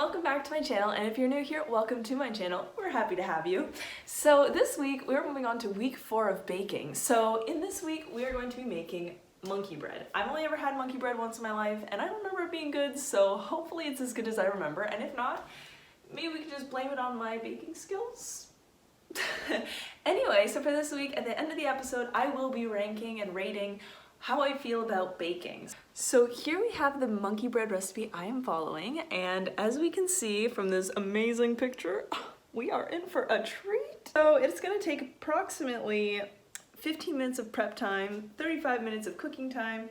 welcome back to my channel, and if you're new here, welcome to my channel. We're happy to have you. So this week we're moving on to week 4 of baking. So in this week we are going to be making monkey bread. I've only ever had monkey bread once in my life and I don't remember it being good, so hopefully it's as good as I remember, and if not, maybe we can just blame it on my baking skills. Anyway, so for this week, at the end of the episode, I will be ranking and rating how I feel about baking. So here we have the monkey bread recipe I am following, and as we can see from this amazing picture, we are in for a treat. So it's gonna take approximately 15 minutes of prep time, 35 minutes of cooking time,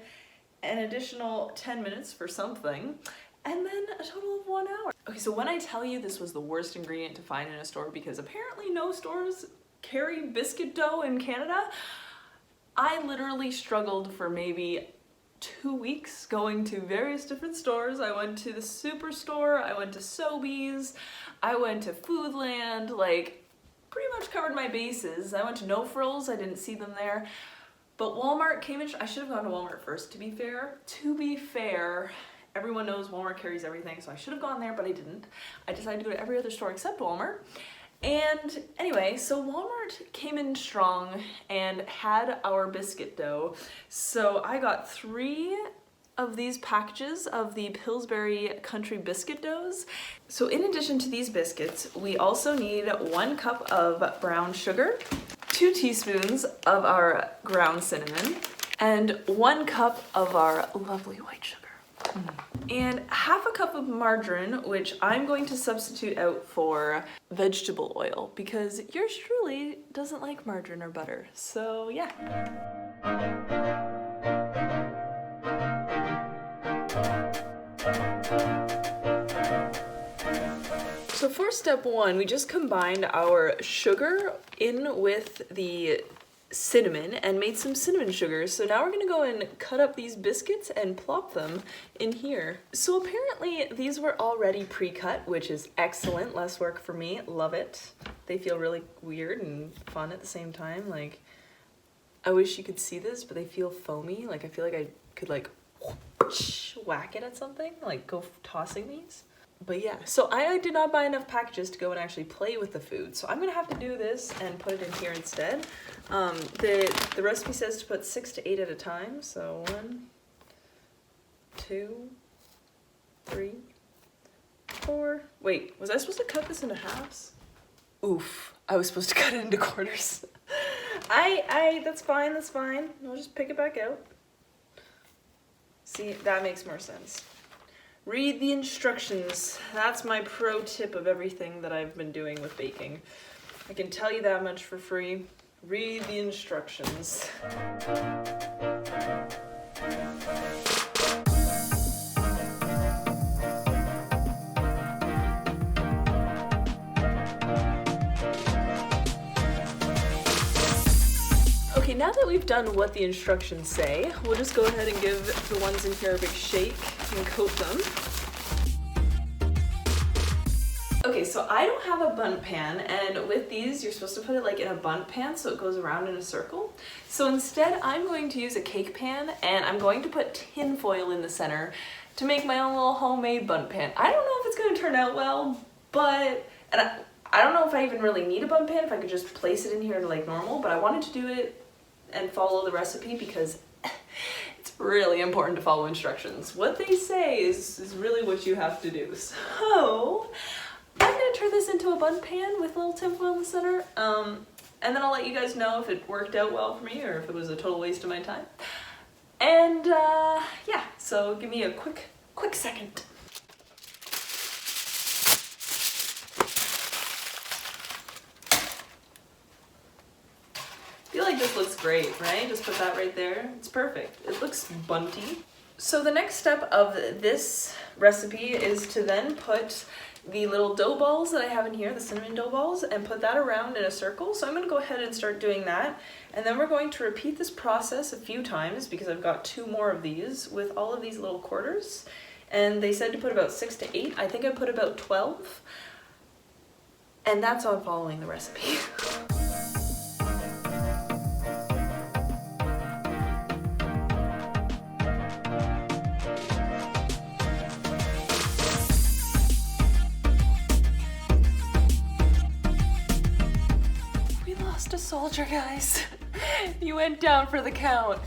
an additional 10 minutes for something, and then a total of 1 hour. Okay, so when I tell you this was the worst ingredient to find in a store because apparently no stores carry biscuit dough in Canada, I literally struggled for maybe 2 weeks going to various different stores. I went to the Superstore, I went to Sobeys, I went to Foodland, like pretty much covered my bases. I went to No Frills, I didn't see them there. But Walmart came in, I should have gone to Walmart first, to be fair. To be fair, everyone knows Walmart carries everything, so I should have gone there, but I didn't. I decided to go to every other store except Walmart. And anyway, so Walmart came in strong and had our biscuit dough. So I got 3 of these packages of the Pillsbury Country biscuit doughs. So in addition to these biscuits, we also need 1 cup of brown sugar, 2 teaspoons of our ground cinnamon, and 1 cup of our lovely white sugar. And half a cup of margarine, which I'm going to substitute out for vegetable oil because yours truly doesn't like margarine or butter. So yeah. So for step 1, we just combined our sugar in with the cinnamon and made some cinnamon sugar. So now we're gonna go and cut up these biscuits and plop them in here. So apparently these were already pre-cut, which is excellent. Less work for me, love it. They feel really weird and fun at the same time. Like, I wish you could see this, but they feel foamy. Like I feel like I could like whack it at something, like go tossing these. But yeah, so I did not buy enough packages to go and actually play with the food. So I'm gonna have to do this and put it in here instead. The recipe says to put 6 to 8 at a time. So 1, 2, 3, 4. Wait, was I supposed to cut this into halves? Oof, I was supposed to cut it into quarters. That's fine, that's fine. We'll just pick it back out. See, that makes more sense. Read the instructions. That's my pro tip of everything that I've been doing with baking. I can tell you that much for free. Read the instructions. Okay, now that we've done what the instructions say, we'll just go ahead and give the ones in here a big shake and coat them. Okay, so I don't have a bundt pan, and with these you're supposed to put it like in a bundt pan so it goes around in a circle. So instead I'm going to use a cake pan, and I'm going to put tin foil in the center to make my own little homemade bundt pan. I don't know if it's going to turn out well, but I don't know if I even really need a bundt pan, if I could just place it in here like normal, but I wanted to do it and follow the recipe because it's really important to follow instructions. What they say is really what you have to do. So I'm gonna turn this into a bundt pan with a little tin foil in the center, and then I'll let you guys know if it worked out well for me or if it was a total waste of my time. And yeah, so give me a quick second. I feel like this looks great, right? Just put that right there. It's perfect. It looks bunty. So the next step of this recipe is to then put the little dough balls that I have in here, the cinnamon dough balls, and put that around in a circle. So I'm going to go ahead and start doing that. And then we're going to repeat this process a few times because I've got 2 more of these with all of these little quarters. And they said to put about 6 to 8. I think I put about 12. And that's on following the recipe. soldier, guys. You went down for the count.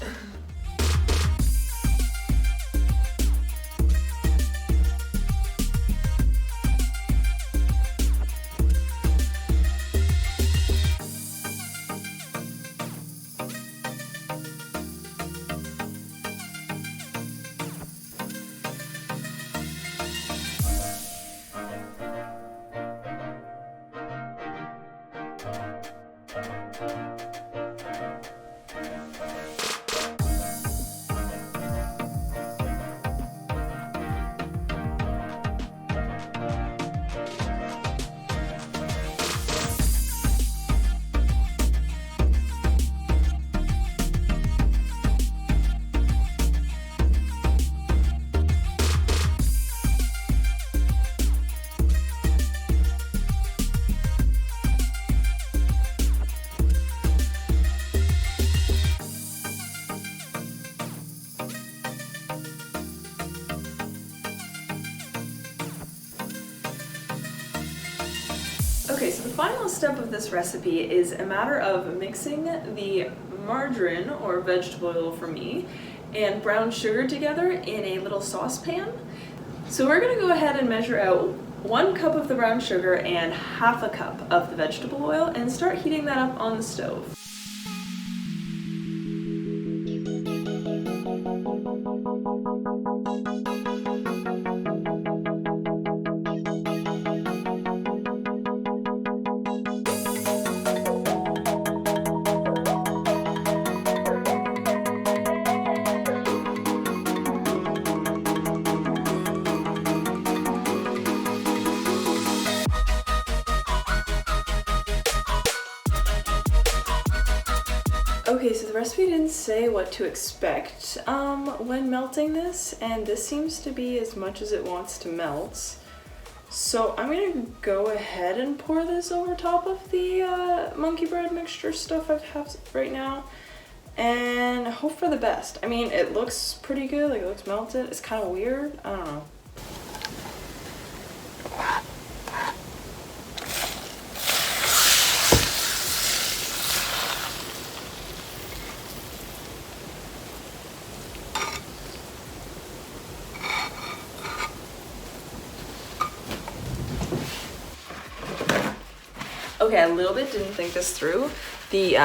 Okay, so the final step of this recipe is a matter of mixing the margarine, or vegetable oil for me, and brown sugar together in a little saucepan. So we're going to go ahead and measure out 1 cup of the brown sugar and half a cup of the vegetable oil and start heating that up on the stove. Okay, so the recipe didn't say what to expect when melting this, and this seems to be as much as it wants to melt. So I'm gonna go ahead and pour this over top of the monkey bread mixture stuff I have right now, and hope for the best. I mean, it looks pretty good, like it looks melted. It's kind of weird, I don't know. Okay, I a little bit didn't think this through. The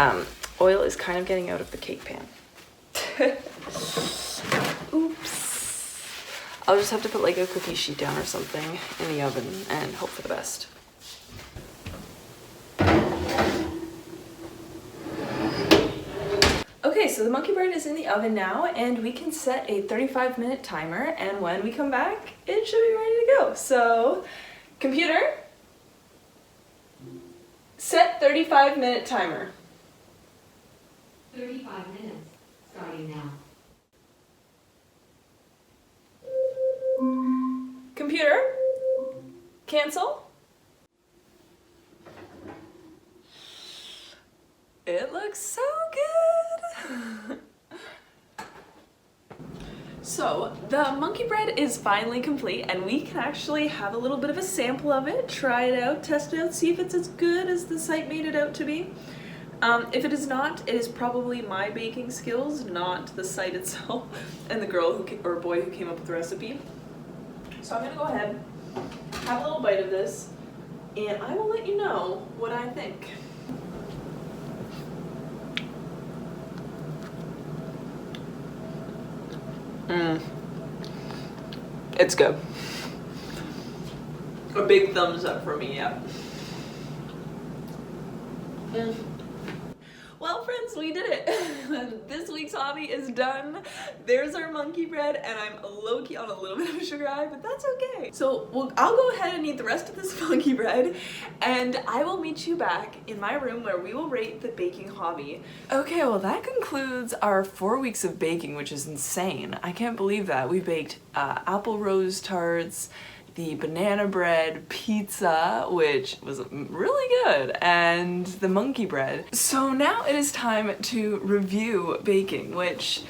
oil is kind of getting out of the cake pan. Oops. I'll just have to put like a cookie sheet down or something in the oven and hope for the best. Okay, so the monkey bread is in the oven now, and we can set a 35-minute timer, and when we come back, it should be ready to go. So, computer, set 35-minute timer. 35 minutes, starting now. Computer, cancel. It looks so good. So the monkey bread is finally complete, and we can actually have a little bit of a sample of it, try it out, test it out, see if it's as good as the site made it out to be. If it is not, it is probably my baking skills, not the site itself and the girl or boy who came up with the recipe. So I'm gonna go ahead, have a little bite of this, and I will let you know what I think. It's good. A big thumbs up for me, yeah. Well, friends, we did it. This week's hobby is done. There's our monkey bread, and I'm low-key on a little bit of a sugar high, but that's okay. So I'll go ahead and eat the rest of this monkey bread, and I will meet you back in my room where we will rate the baking hobby. Okay, well that concludes our 4 weeks of baking, which is insane. I can't believe that. We baked apple rose tarts, the banana bread pizza, which was really good, and the monkey bread. So now it is time to review baking, which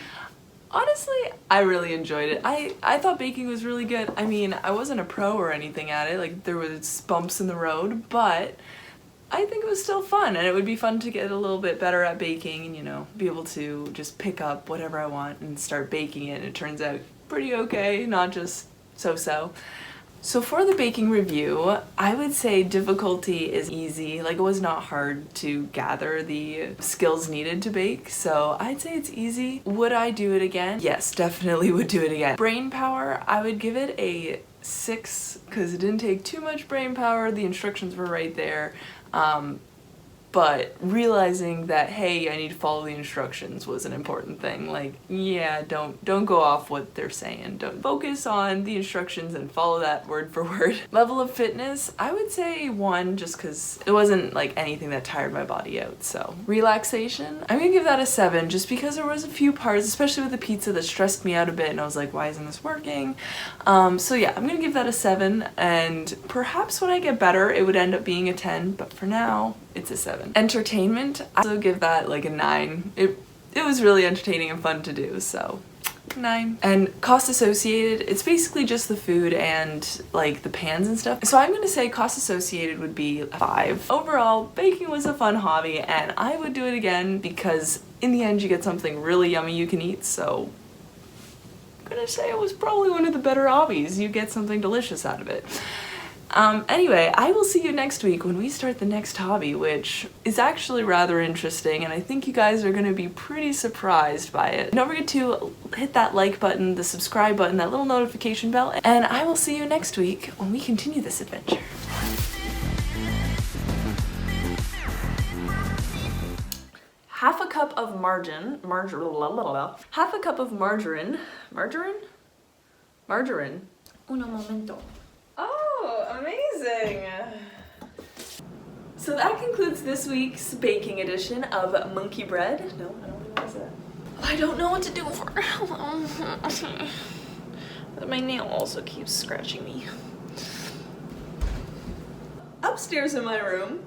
honestly, I really enjoyed it. I thought baking was really good. I mean, I wasn't a pro or anything at it, like there was bumps in the road, but I think it was still fun, and it would be fun to get a little bit better at baking and, you know, be able to just pick up whatever I want and start baking it, and it turns out pretty okay, not just so-so. So for the baking review, I would say difficulty is easy. Like, it was not hard to gather the skills needed to bake, so I'd say it's easy. Would I do it again? Yes, definitely would do it again. Brain power, I would give it a 6 because it didn't take too much brain power. The instructions were right there. But realizing that, hey, I need to follow the instructions was an important thing. Like, yeah, don't go off what they're saying. Don't focus on the instructions and follow that word for word. Level of fitness, I would say 1 just because it wasn't like anything that tired my body out, so. Relaxation, I'm gonna give that a 7 just because there was a few parts, especially with the pizza, that stressed me out a bit and I was like, why isn't this working? So yeah, I'm gonna give that a 7, and perhaps when I get better it would end up being a 10, but for now, it's a 7. Entertainment, I also give that like a 9. It was really entertaining and fun to do, so 9. And cost associated, it's basically just the food and like the pans and stuff. So I'm gonna say cost associated would be a 5. Overall, baking was a fun hobby and I would do it again because in the end you get something really yummy you can eat, so I'm gonna say it was probably one of the better hobbies. You get something delicious out of it. Anyway, I will see you next week when we start the next hobby, which is actually rather interesting, and I think you guys are going to be pretty surprised by it. Don't forget to hit that like button, the subscribe button, that little notification bell, and I will see you next week when we continue this adventure. Half a cup of margarine, half a cup of margarine, uno momento. Oh, amazing! So that concludes this week's baking edition of Monkey Bread. No, I don't think that's it. I don't know what to do for my nail also keeps scratching me. Upstairs in my room,